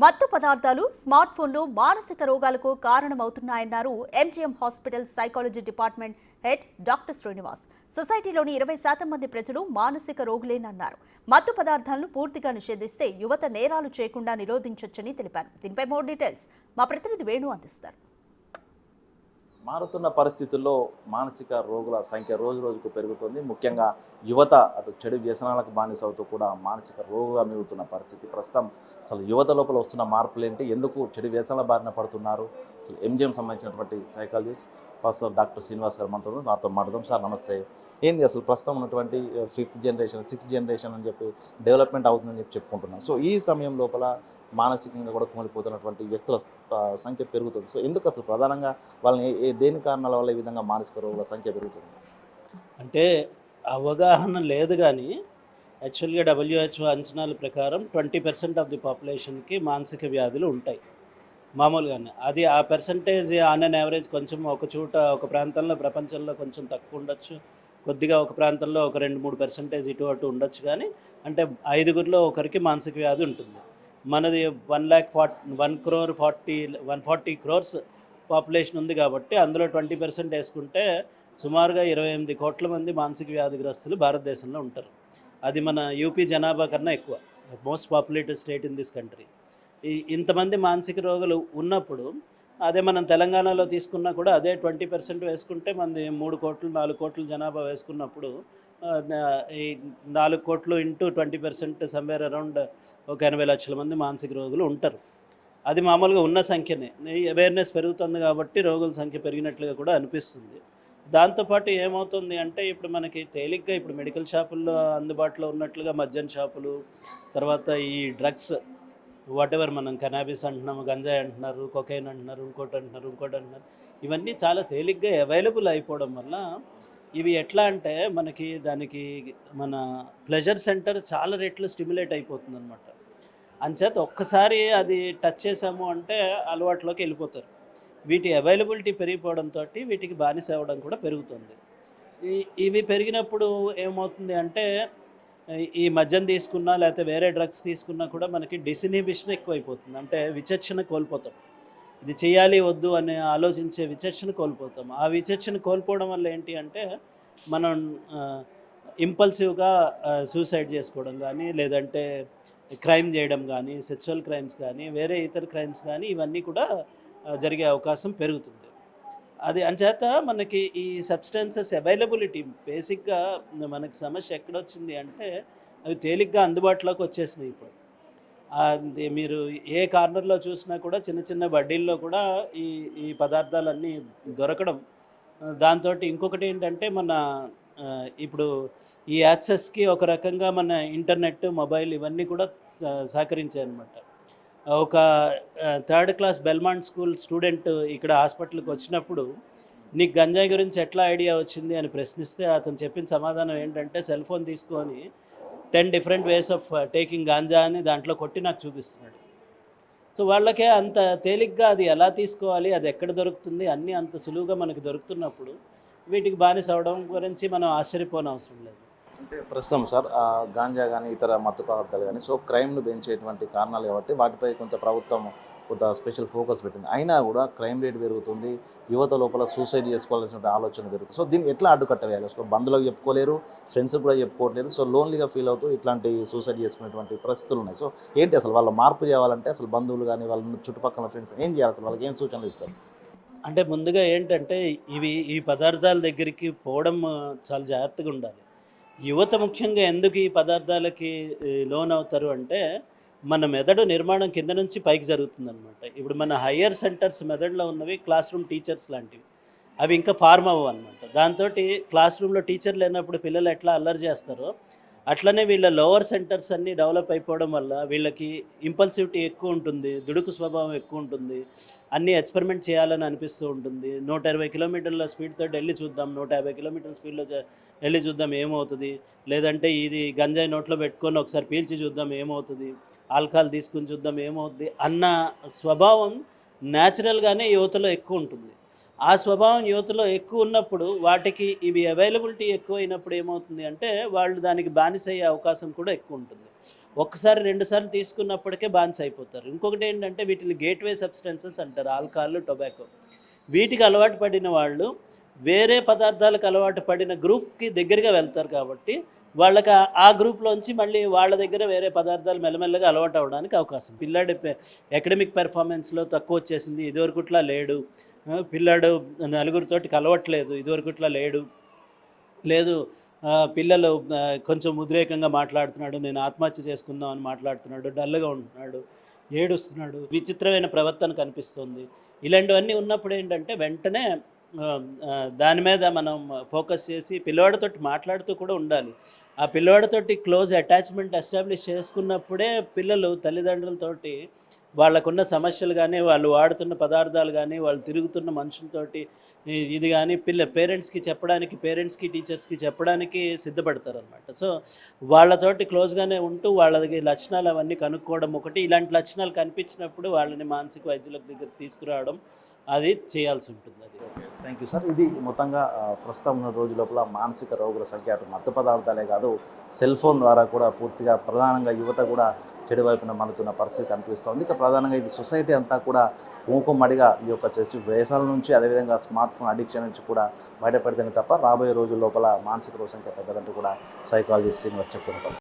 మత్తు పదార్థాలు స్మార్ట్ ఫోన్లు మానసిక రోగాలకు కారణమవుతున్నాయన్నారు MGM hospital psychology department head doctor Srinivas. సొసైటీలోని 20% మంది ప్రజలు మానసిక రోగులేనన్నారు. మత్తు పదార్థాలను పూర్తిగా నిషేధిస్తే యువత నేరాలు చేయకుండా నిరోధించొచ్చని తెలిపారు. దీనిపై మోర్ డీటెయిల్స్ మా ప్రతినిధి వేణు అందిస్తారు. మారుతున్న పరిస్థితుల్లో మానసిక రోగుల సంఖ్య రోజు రోజుకు పెరుగుతుంది. ముఖ్యంగా యువత అటు చెడు వ్యసనాలకు బానిసవుతూ కూడా మానసిక రోగుగా మిగులుతున్న పరిస్థితి. ప్రస్తుతం అసలు యువత లోపల వస్తున్న మార్పులు ఏంటి, ఎందుకు చెడు వ్యసనాల బారిన పడుతున్నారు, అసలు ఎంజిఎం సంబంధించినటువంటి సైకాలజిస్ట్ ప్రొఫెసర్ డాక్టర్ శ్రీనివాస్ గారు నాతో మాట్లాడదాం. సార్ నమస్తే. ఏంది అసలు ప్రస్తుతం ఉన్నటువంటి 5th జనరేషన్ 6th జనరేషన్ అని చెప్పి డెవలప్మెంట్ అవుతుందని చెప్పుకుంటున్నాం. సో ఈ సమయం లోపల మానసికంగా కూడా కుమిలిపోతున్నటువంటి వ్యక్తుల సంఖ్య పెరుగుతుంది. సో ఎందుకు అసలు ప్రధానంగా వాళ్ళని దేని కారణాల వల్ల ఈ విధంగా మానసిక రోగుల సంఖ్య పెరుగుతుంది? అంటే అవగాహన లేదు కానీ యాక్చువల్గా WHO అంచనాల ప్రకారం 20% ఆఫ్ ది పాపులేషన్కి మానసిక వ్యాధులు ఉంటాయి మామూలుగానే. అది ఆ పర్సంటేజ్ ఆన్ అన్ యావరేజ్ కొంచెం ఒక చోట ఒక ప్రాంతంలో ప్రపంచంలో కొంచెం తక్కువ ఉండొచ్చు, కొద్దిగా ఒక ప్రాంతంలో ఒక 2-3% ఇటు అటు ఉండొచ్చు. కానీ అంటే 5గురిలో ఒకరికి మానసిక వ్యాధి ఉంటుంది. మనది 140 crores పాపులేషన్ ఉంది కాబట్టి అందులో 20% వేసుకుంటే సుమారుగా 28 కోట్ల మంది మానసిక వ్యాధిగ్రస్తులు భారతదేశంలో ఉంటారు. అది మన యూపీ జనాభా కన్నా ఎక్కువ, most populated state in this country. ఇంతమంది మానసిక రోగులు ఉన్నప్పుడు అదే మనం తెలంగాణలో తీసుకున్నా కూడా అదే 20% వేసుకుంటే మనది 3 కోట్లు 4 కోట్ల జనాభా వేసుకున్నప్పుడు ఈ 4 కోట్లు ఇంటూ 20% సమ్వేర్ అరౌండ్ ఒక 80 లక్షల మంది మానసిక రోగులు ఉంటారు. అది మామూలుగా ఉన్న సంఖ్యనే. అవేర్నెస్ పెరుగుతుంది కాబట్టి రోగుల సంఖ్య పెరిగినట్లుగా కూడా అనిపిస్తుంది. దాంతోపాటు ఏమవుతుంది అంటే ఇప్పుడు మనకి తేలిగ్గా ఇప్పుడు మెడికల్ షాపుల్లో అందుబాటులో ఉన్నట్లుగా మద్యం షాపులు, తర్వాత ఈ డ్రగ్స్ వాటెవర్ మనం కనాబిస్ అంటున్నాము, గంజాయి అంటున్నారు, కొకైన్ అంటున్నారు, ఇంకోటి అంటున్నారు, ఇవన్నీ చాలా తేలిగ్గా అవైలబుల్ అయిపోవడం వల్ల ఇవి ఎట్లా అంటే మనకి దానికి మన ప్లెజర్ సెంటర్ చాలా రెట్లు స్టిమ్యులేట్ అయిపోతుంది అనమాట. అంచేత ఒక్కసారి అది టచ్ చేసాము అంటే అలవాట్లోకి వెళ్ళిపోతారు. వీటి అవైలబిలిటీ పెరిగిపోవడంతో వీటికి బానిస అవ్వడం కూడా పెరుగుతుంది. ఇవి పెరిగినప్పుడు ఏమవుతుంది అంటే ఈ మద్యం తీసుకున్నా లేకపోతే వేరే డ్రగ్స్ తీసుకున్నా కూడా మనకి డిసినిబిషన్ ఎక్కువైపోతుంది. అంటే విచక్షణ కోల్పోతాం. ఇది చేయాలి వద్దు అని ఆలోచించే విచక్షణ కోల్పోతాం. ఆ విచక్షణ కోల్పోవడం వల్ల ఏంటి అంటే మనం ఇంపల్సివ్గా సూసైడ్ చేసుకోవడం కానీ, లేదంటే క్రైమ్ చేయడం కానీ, సెక్చువల్ క్రైమ్స్ కానీ, వేరే ఇతర క్రైమ్స్ కానీ ఇవన్నీ కూడా జరిగే అవకాశం పెరుగుతుంది. అది అంచేత మనకి ఈ సబ్స్టెన్సెస్ అవైలబిలిటీ బేసిక్గా మనకి సమస్య ఎక్కడొచ్చింది అంటే అవి తేలిగ్గా అందుబాటులోకి వచ్చేసినాయి ఇప్పుడు. అది మీరు ఏ కార్నర్లో చూసినా కూడా చిన్న చిన్న బడ్డీల్లో కూడా ఈ ఈ పదార్థాలన్నీ దొరకడం. దాంతో ఇంకొకటి ఏంటంటే మన ఇప్పుడు ఈ యాక్సెస్కి ఒక రకంగా మన ఇంటర్నెట్, మొబైల్ ఇవన్నీ కూడా సహకరించాయి అన్నమాట. ఒక 3rd class Belmont school student ఇక్కడ హాస్పిటల్కి వచ్చినప్పుడు నీకు గంజాయి గురించి ఎట్లా ఐడియా వచ్చింది అని ప్రశ్నిస్తే అతను చెప్పిన సమాధానం ఏంటంటే సెల్ ఫోన్ తీసుకొని 10 different ways of taking ganja అని దాంట్లో కొట్టి నాకు చూపిస్తున్నాడు. సో వాళ్ళకే అంత తేలిగ్గా అది ఎలా తీసుకోవాలి, అది ఎక్కడ దొరుకుతుంది, అన్నీ అంత సులువుగా మనకు దొరుకుతున్నప్పుడు వీటికి బానిస అవడం గురించి మనం ఆశ్చర్యపోనవసరం లేదు. అంటే ప్రస్తుతం సార్ గాంజా కానీ ఇతర మత్తు పదార్థాలు కానీ సో క్రైమ్ను పెంచేటువంటి కారణాలు కాబట్టి వాటిపై కొంత ప్రభుత్వం కొంత స్పెషల్ ఫోకస్ పెట్టింది. అయినా కూడా క్రైమ్ రేట్ పెరుగుతుంది, యువత లోపల సూసైడ్ చేసుకోవాల్సిన ఆలోచన పెరుగుతుంది. సో దీన్ని ఎట్లా అడ్డుకట్టవేయాలి? సో బంధువులకు చెప్పుకోలేరు, ఫ్రెండ్స్కి కూడా చెప్పుకోవట్లేదు. సో లోన్లీగా ఫీల్ అవుతూ ఇట్లాంటి సూసైడ్ చేసుకునేటువంటి పరిస్థితులు ఉన్నాయి. సో ఏంటి అసలు వాళ్ళ మార్పు చేయాలంటే అసలు బంధువులు కానీ వాళ్ళ చుట్టుపక్కల ఫ్రెండ్స్ ఏం చేయాలి, అసలు వాళ్ళకి ఏం సూచనలు ఇస్తారు? అంటే ముందుగా ఏంటంటే ఈ పదార్థాల దగ్గరికి పోవడం చాలా జాగ్రత్తగా ఉండాలి. యువత ముఖ్యంగా ఎందుకు ఈ పదార్థాలకి లోన్ అవుతారు అంటే మన మెదడు నిర్మాణం కింద నుంచి పైకి జరుగుతుందన్నమాట. ఇప్పుడు మన హయ్యర్ సెంటర్స్ మెదడులో ఉన్నవి క్లాస్ రూమ్ టీచర్స్ లాంటివి, అవి ఇంకా ఫార్మ్ అవ్వవు అనమాట. దాంతో క్లాస్ రూమ్లో టీచర్ లేనప్పుడు పిల్లలు ఎట్లా అల్లరి చేస్తారో అట్లనే వీళ్ళ లోవర్ సెంటర్స్ అన్నీ డెవలప్ అయిపోవడం వల్ల వీళ్ళకి ఇంపల్సివిటీ ఎక్కువ ఉంటుంది, దుడుకు స్వభావం ఎక్కువ ఉంటుంది, అన్నీ ఎక్స్పెరిమెంట్ చేయాలని అనిపిస్తూ ఉంటుంది. 120 కిలోమీటర్ల స్పీడ్తో వెళ్ళి చూద్దాం, 150 కిలోమీటర్ల స్పీడ్లో వెళ్ళి చూద్దాం ఏమవుతుంది, లేదంటే ఇది గంజాయి నోట్లో పెట్టుకొని ఒకసారి పీల్చి చూద్దాం ఏమవుతుంది, ఆల్కహాల్ తీసుకుని చూద్దాం ఏమవుతుంది అన్న స్వభావం న్యాచురల్గానే యువతలో ఎక్కువ ఉంటుంది. ఆ స్వభావం యువతలో ఎక్కువ ఉన్నప్పుడు వాటికి ఇవి అవైలబిలిటీ ఎక్కువ అయినప్పుడు ఏమవుతుంది అంటే వాళ్ళు దానికి బానిస అయ్యే అవకాశం కూడా ఎక్కువ ఉంటుంది. ఒక్కసారి రెండుసార్లు తీసుకున్నప్పటికే బానిస అయిపోతారు. ఇంకొకటి ఏంటంటే వీటిని గేట్వే సబ్స్టెన్సెస్ అంటారు, ఆల్కహాల్, టొబాకో. వీటికి అలవాటు పడిన వాళ్ళు వేరే పదార్థాలకు అలవాటు పడిన గ్రూప్కి దగ్గరగా వెళ్తారు కాబట్టి వాళ్ళకి ఆ గ్రూప్లోంచి మళ్ళీ వాళ్ళ దగ్గర వేరే పదార్థాలు మెల్లమెల్లగా అలవాటు అవ్వడానికి అవకాశం. పిల్లాడి అకాడమిక్ పెర్ఫార్మెన్స్లో తక్కువ వచ్చేసింది, ఇదివరకుట్లా లేడు, పిల్లాడు నలుగురితోటి కలవట్లేదు, ఇదివరకుట్లా లేడు, లేదు పిల్లలు కొంచెం ఉద్రేకంగా మాట్లాడుతున్నాడు, నేను ఆత్మహత్య చేసుకుందాం అని మాట్లాడుతున్నాడు, డల్గా ఉంటున్నాడు, ఏడుస్తున్నాడు, విచిత్రమైన ప్రవర్తన కనిపిస్తుంది. ఇలాంటివన్నీ ఉన్నప్పుడు ఏంటంటే వెంటనే దాని మీద మనం ఫోకస్ చేసి పిల్లోడితోటి మాట్లాడుతూ కూడా ఉండాలి. ఆ పిల్లోడితోటి క్లోజ్ అటాచ్మెంట్ ఎస్టాబ్లిష్ చేసుకున్నప్పుడే పిల్లలు తల్లిదండ్రులతోటి వాళ్ళకున్న సమస్యలు కానీ, వాళ్ళు వాడుతున్న పదార్థాలు కానీ, వాళ్ళు తిరుగుతున్న మనుషులతోటి ఇది కానీ పేరెంట్స్కి చెప్పడానికి, పేరెంట్స్కి టీచర్స్కి చెప్పడానికి సిద్ధపడతారనమాట. సో వాళ్ళతోటి క్లోజ్గానే ఉంటూ వాళ్ళకి లక్షణాలు అవన్నీ కనుక్కోవడం ఒకటి, ఇలాంటి లక్షణాలు కనిపించినప్పుడు వాళ్ళని మానసిక వైద్యుల దగ్గర తీసుకురావడం అది చేయాల్సి ఉంటుంది. అది థ్యాంక్ యూ సార్. ఇది మొత్తంగా ప్రస్తుతం ఉన్న రోజు లోపల మానసిక రోగుల సంఖ్య అటు మత్తు పదార్థాలే కాదు, సెల్ ఫోన్ ద్వారా కూడా పూర్తిగా ప్రధానంగా యువత కూడా చెడు వైపున మలుతున్న పరిస్థితి కనిపిస్తోంది. ఇక ప్రధానంగా ఇది సొసైటీ అంతా కూడా కుంకుమడిగా ఈ యొక్క చేసి వ్యసనాల నుంచి, అదేవిధంగా స్మార్ట్ ఫోన్ అడిక్షన్ నుంచి కూడా బయటపడితేనే తప్ప రాబోయే రోజుల లోపల మానసిక రోగ సంఖ్య తగ్గదంటూ కూడా సైకాలజిస్ట్ శ్రీనివాస్ చెప్తున్నారు.